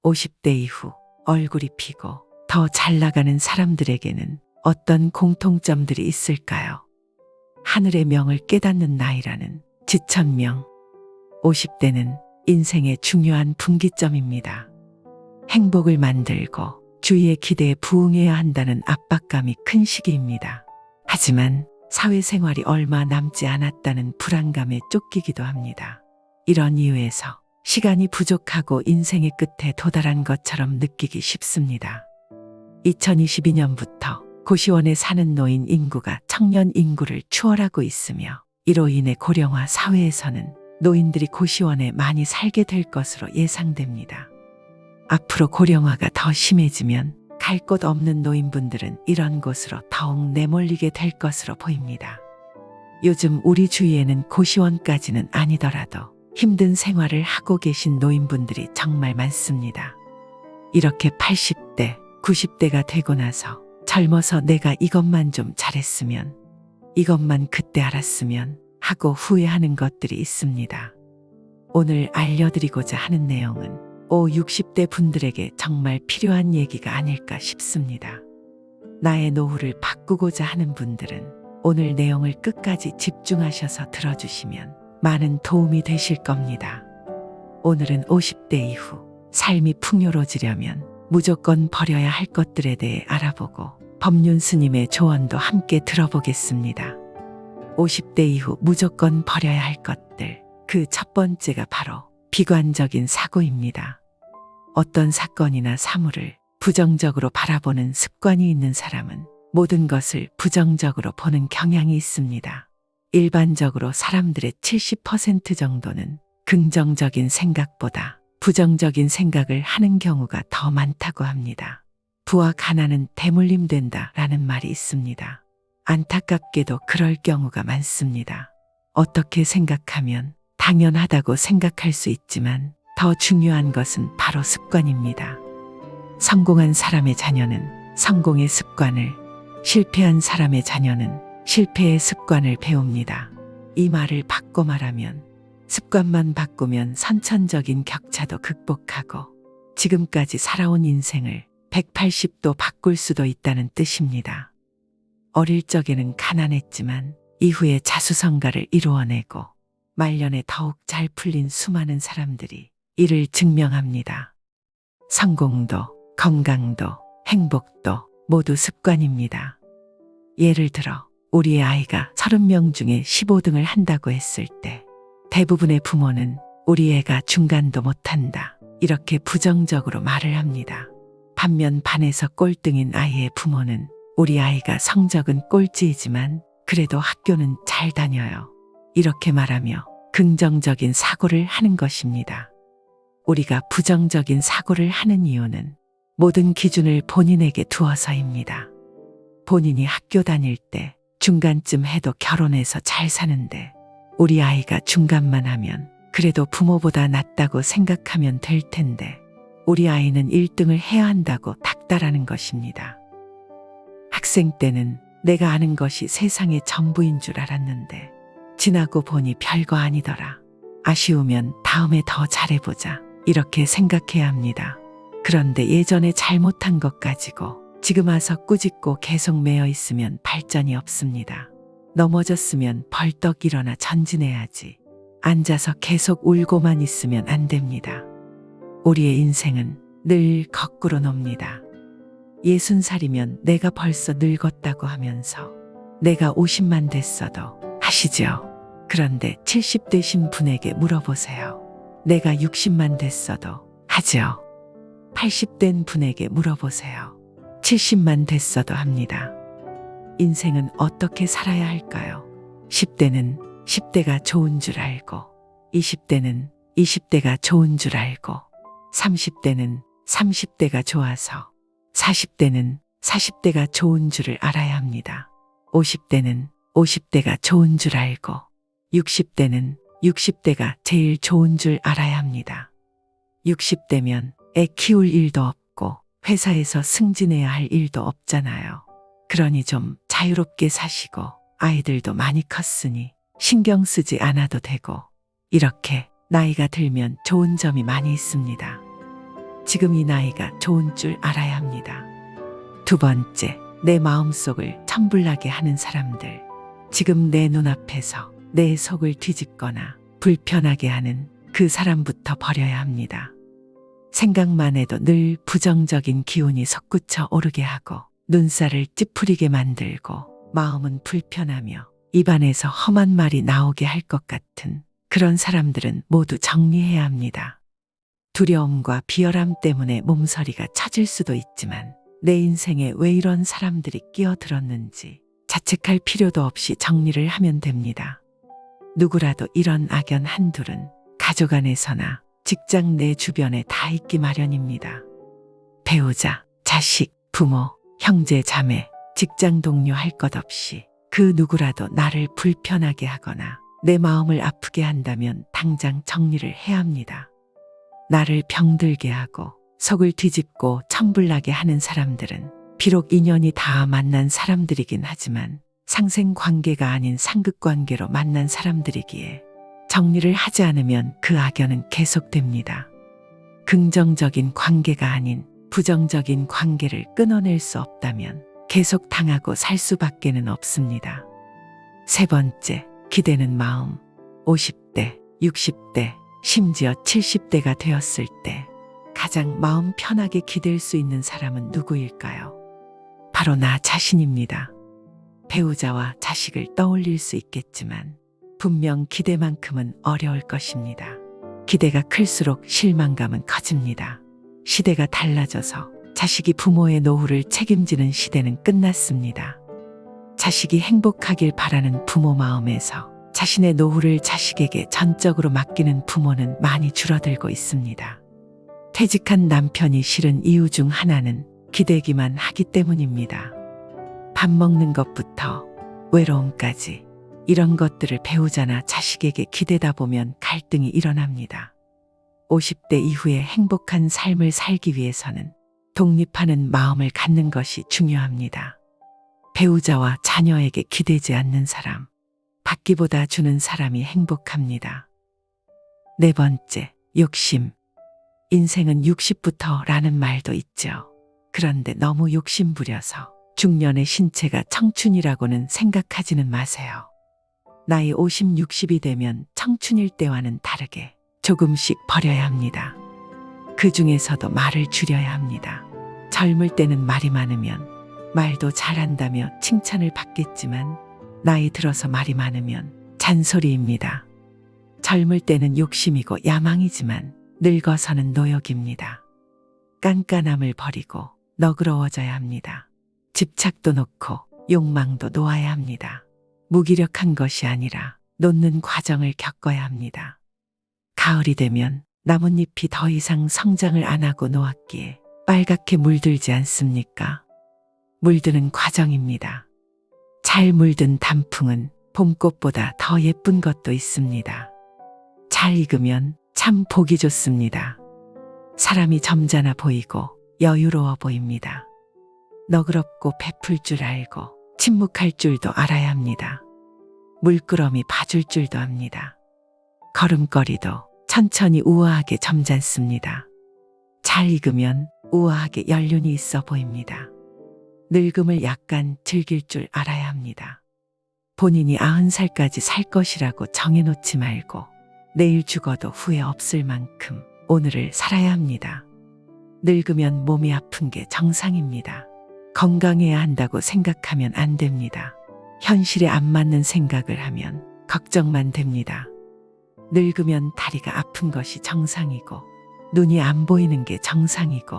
50대 이후 얼굴이 피고 더 잘 나가는 사람들에게는 어떤 공통점들이 있을까요? 하늘의 명을 깨닫는 나이라는 지천명. 50대는 인생의 중요한 분기점입니다. 행복을 만들고 주위의 기대에 부응해야 한다는 압박감이 큰 시기입니다. 하지만 사회생활이 얼마 남지 않았다는 불안감에 쫓기기도 합니다. 이런 이유에서 시간이 부족하고 인생의 끝에 도달한 것처럼 느끼기 쉽습니다. 2022년부터 고시원에 사는 노인 인구가 청년 인구를 추월하고 있으며 이로 인해 고령화 사회에서는 노인들이 고시원에 많이 살게 될 것으로 예상됩니다. 앞으로 고령화가 더 심해지면 갈 곳 없는 노인분들은 이런 곳으로 더욱 내몰리게 될 것으로 보입니다. 요즘 우리 주위에는 고시원까지는 아니더라도 힘든 생활을 하고 계신 노인분들이 정말 많습니다. 이렇게 80대, 90대가 되고 나서 젊어서 내가 이것만 좀 잘했으면, 이것만 그때 알았으면 하고 후회하는 것들이 있습니다. 오늘 알려드리고자 하는 내용은 60대 분들에게 정말 필요한 얘기가 아닐까 싶습니다. 나의 노후를 바꾸고자 하는 분들은 오늘 내용을 끝까지 집중하셔서 들어주시면 많은 도움이 되실 겁니다. 오늘은 50대 이후 삶이 풍요로워지려면 무조건 버려야 할 것들에 대해 알아보고 법륜 스님의 조언도 함께 들어보겠습니다. 50대 이후 무조건 버려야 할 것들, 그 첫 번째가 바로 비관적인 사고입니다. 어떤 사건이나 사물을 부정적으로 바라보는 습관이 있는 사람은 모든 것을 부정적으로 보는 경향이 있습니다. 일반적으로 사람들의 70% 정도는 긍정적인 생각보다 부정적인 생각을 하는 경우가 더 많다고 합니다. 부와 가난은 대물림된다라는 말이 있습니다. 안타깝게도 그럴 경우가 많습니다. 어떻게 생각하면 당연하다고 생각할 수 있지만 더 중요한 것은 바로 습관입니다. 성공한 사람의 자녀는 성공의 습관을, 실패한 사람의 자녀는 실패의 습관을 배웁니다. 이 말을 바꿔 말하면 습관만 바꾸면 선천적인 격차도 극복하고 지금까지 살아온 인생을 180도 바꿀 수도 있다는 뜻입니다. 어릴 적에는 가난했지만 이후에 자수성가를 이루어내고 말년에 더욱 잘 풀린 수많은 사람들이 이를 증명합니다. 성공도, 건강도, 행복도 모두 습관입니다. 예를 들어 우리의 아이가 30명 중에 15등을 한다고 했을 때 대부분의 부모는 우리 애가 중간도 못한다, 이렇게 부정적으로 말을 합니다. 반면 반에서 꼴등인 아이의 부모는 우리 아이가 성적은 꼴찌이지만 그래도 학교는 잘 다녀요, 이렇게 말하며 긍정적인 사고를 하는 것입니다. 우리가 부정적인 사고를 하는 이유는 모든 기준을 본인에게 두어서입니다. 본인이 학교 다닐 때 중간쯤 해도 결혼해서 잘 사는데 우리 아이가 중간만 하면 그래도 부모보다 낫다고 생각하면 될 텐데 우리 아이는 1등을 해야 한다고 닥달하는 것입니다. 학생 때는 내가 아는 것이 세상의 전부인 줄 알았는데 지나고 보니 별거 아니더라. 아쉬우면 다음에 더 잘해보자, 이렇게 생각해야 합니다. 그런데 예전에 잘못한 것 가지고 지금 와서 꾸짖고 계속 매여 있으면 발전이 없습니다. 넘어졌으면 벌떡 일어나 전진해야지. 앉아서 계속 울고만 있으면 안 됩니다. 우리의 인생은 늘 거꾸로 놉니다. 60살이면 내가 벌써 늙었다고 하면서 내가 50만 됐어도 하시죠. 그런데 70되신 분에게 물어보세요. 내가 60만 됐어도 하죠. 80된 분에게 물어보세요. 70만 됐어도 합니다. 인생은 어떻게 살아야 할까요? 10대는 10대가 좋은 줄 알고, 20대는 20대가 좋은 줄 알고, 30대는 30대가 좋아서, 40대는 40대가 좋은 줄을 알아야 합니다. 50대는 50대가 좋은 줄 알고, 60대는 60대가 제일 좋은 줄 알아야 합니다. 60대면 애 키울 일도 없고 회사에서 승진해야 할 일도 없잖아요. 그러니 좀 자유롭게 사시고 아이들도 많이 컸으니 신경 쓰지 않아도 되고, 이렇게 나이가 들면 좋은 점이 많이 있습니다. 지금 이 나이가 좋은 줄 알아야 합니다. 두 번째, 내 마음속을 천불나게 하는 사람들. 지금 내 눈앞에서 내 속을 뒤집거나 불편하게 하는 그 사람부터 버려야 합니다. 생각만 해도 늘 부정적인 기운이 솟구쳐 오르게 하고 눈살을 찌푸리게 만들고 마음은 불편하며 입안에서 험한 말이 나오게 할 것 같은 그런 사람들은 모두 정리해야 합니다. 두려움과 비열함 때문에 몸서리가 처질 수도 있지만 내 인생에 왜 이런 사람들이 끼어들었는지 자책할 필요도 없이 정리를 하면 됩니다. 누구라도 이런 악연 한둘은 가족 안에서나 직장 내 주변에 다 있기 마련입니다. 배우자, 자식, 부모, 형제, 자매, 직장 동료 할 것 없이 그 누구라도 나를 불편하게 하거나 내 마음을 아프게 한다면 당장 정리를 해야 합니다. 나를 병들게 하고 속을 뒤집고 천불나게 하는 사람들은 비록 인연이 다 만난 사람들이긴 하지만 상생관계가 아닌 상극관계로 만난 사람들이기에 정리를 하지 않으면 그 악연은 계속됩니다. 긍정적인 관계가 아닌 부정적인 관계를 끊어낼 수 없다면 계속 당하고 살 수밖에는 없습니다. 세 번째, 기대는 마음. 50대, 60대, 심지어 70대가 되었을 때 가장 마음 편하게 기댈 수 있는 사람은 누구일까요? 바로 나 자신입니다. 배우자와 자식을 떠올릴 수 있겠지만 분명 기대만큼은 어려울 것입니다. 기대가 클수록 실망감은 커집니다. 시대가 달라져서 자식이 부모의 노후를 책임지는 시대는 끝났습니다. 자식이 행복하길 바라는 부모 마음에서 자신의 노후를 자식에게 전적으로 맡기는 부모는 많이 줄어들고 있습니다. 퇴직한 남편이 싫은 이유 중 하나는 기대기만 하기 때문입니다. 밥 먹는 것부터 외로움까지 이런 것들을 배우자나 자식에게 기대다 보면 갈등이 일어납니다. 50대 이후에 행복한 삶을 살기 위해서는 독립하는 마음을 갖는 것이 중요합니다. 배우자와 자녀에게 기대지 않는 사람, 받기보다 주는 사람이 행복합니다. 네 번째, 욕심. 인생은 60부터라는 말도 있죠. 그런데 너무 욕심부려서 중년의 신체가 청춘이라고는 생각하지는 마세요. 나이 50, 60이 되면 청춘일 때와는 다르게 조금씩 버려야 합니다. 그 중에서도 말을 줄여야 합니다. 젊을 때는 말이 많으면 말도 잘한다며 칭찬을 받겠지만 나이 들어서 말이 많으면 잔소리입니다. 젊을 때는 욕심이고 야망이지만 늙어서는 노역입니다. 깐깐함을 버리고 너그러워져야 합니다. 집착도 놓고 욕망도 놓아야 합니다. 무기력한 것이 아니라 놓는 과정을 겪어야 합니다. 가을이 되면 나뭇잎이 더 이상 성장을 안 하고 놓았기에 빨갛게 물들지 않습니까? 물드는 과정입니다. 잘 물든 단풍은 봄꽃보다 더 예쁜 것도 있습니다. 잘 익으면 참 보기 좋습니다. 사람이 점잖아 보이고 여유로워 보입니다. 너그럽고 베풀 줄 알고 침묵할 줄도 알아야 합니다. 물끄러미 봐줄 줄도 압니다. 걸음걸이도 천천히 우아하게 점잖습니다. 잘 익으면 우아하게 연륜이 있어 보입니다. 늙음을 약간 즐길 줄 알아야 합니다. 본인이 90살까지 살 것이라고 정해놓지 말고 내일 죽어도 후회 없을 만큼 오늘을 살아야 합니다. 늙으면 몸이 아픈 게 정상입니다. 건강해야 한다고 생각하면 안 됩니다. 현실에 안 맞는 생각을 하면 걱정만 됩니다. 늙으면 다리가 아픈 것이 정상이고 눈이 안 보이는 게 정상이고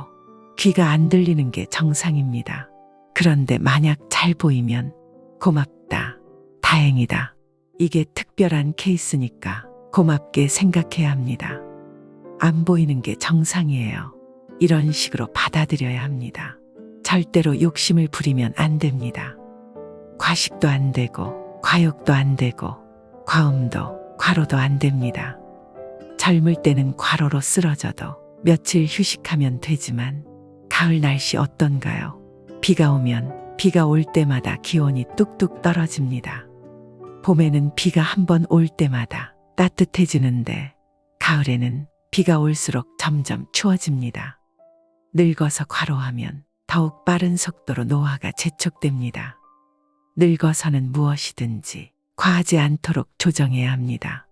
귀가 안 들리는 게 정상입니다. 그런데 만약 잘 보이면 고맙다, 다행이다. 이게 특별한 케이스니까 고맙게 생각해야 합니다. 안 보이는 게 정상이에요. 이런 식으로 받아들여야 합니다. 절대로 욕심을 부리면 안 됩니다. 과식도 안 되고 과욕도 안 되고 과음도 과로도 안 됩니다. 젊을 때는 과로로 쓰러져도 며칠 휴식하면 되지만 가을 날씨 어떤가요? 비가 오면 비가 올 때마다 기온이 뚝뚝 떨어집니다. 봄에는 비가 한 번 올 때마다 따뜻해지는데 가을에는 비가 올수록 점점 추워집니다. 늙어서 과로하면 더욱 빠른 속도로 노화가 재촉됩니다. 늙어서는 무엇이든지 과하지 않도록 조정해야 합니다.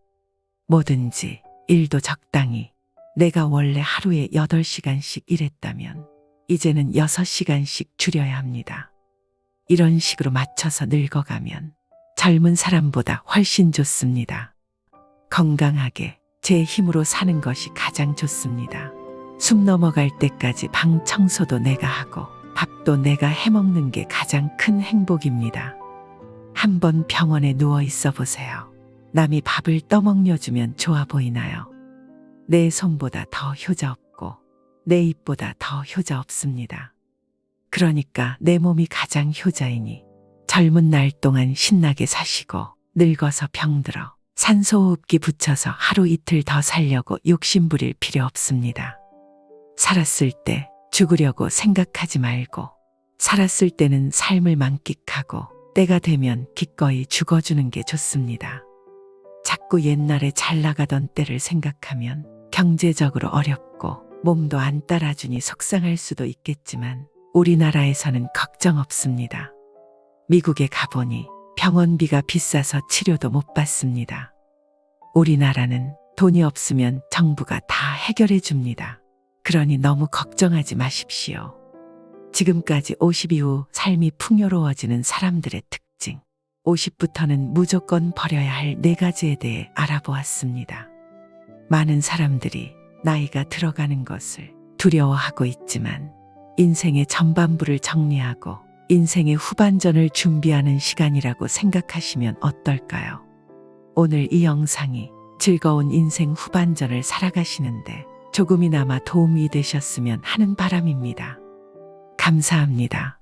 뭐든지 일도 적당히. 내가 원래 하루에 8시간씩 일했다면 이제는 6시간씩 줄여야 합니다. 이런 식으로 맞춰서 늙어가면 젊은 사람보다 훨씬 좋습니다. 건강하게 제 힘으로 사는 것이 가장 좋습니다. 숨 넘어갈 때까지 방 청소도 내가 하고 밥도 내가 해먹는 게 가장 큰 행복입니다. 한번 병원에 누워 있어 보세요. 남이 밥을 떠먹여주면 좋아 보이나요? 내 손보다 더 효자 없고 내 입보다 더 효자 없습니다. 그러니까 내 몸이 가장 효자이니 젊은 날 동안 신나게 사시고 늙어서 병들어 산소호흡기 붙여서 하루 이틀 더 살려고 욕심부릴 필요 없습니다. 살았을 때 죽으려고 생각하지 말고 살았을 때는 삶을 만끽하고 때가 되면 기꺼이 죽어주는 게 좋습니다. 자꾸 옛날에 잘 나가던 때를 생각하면 경제적으로 어렵고 몸도 안 따라주니 속상할 수도 있겠지만 우리나라에서는 걱정 없습니다. 미국에 가보니 병원비가 비싸서 치료도 못 받습니다. 우리나라는 돈이 없으면 정부가 다 해결해 줍니다. 그러니 너무 걱정하지 마십시오. 지금까지 50 이후 삶이 풍요로워지는 사람들의 특징, 50부터는 무조건 버려야 할 4가지에 대해 알아보았습니다. 많은 사람들이 나이가 들어가는 것을 두려워하고 있지만 인생의 전반부를 정리하고 인생의 후반전을 준비하는 시간이라고 생각하시면 어떨까요? 오늘 이 영상이 즐거운 인생 후반전을 살아가시는데 조금이나마 도움이 되셨으면 하는 바람입니다. 감사합니다.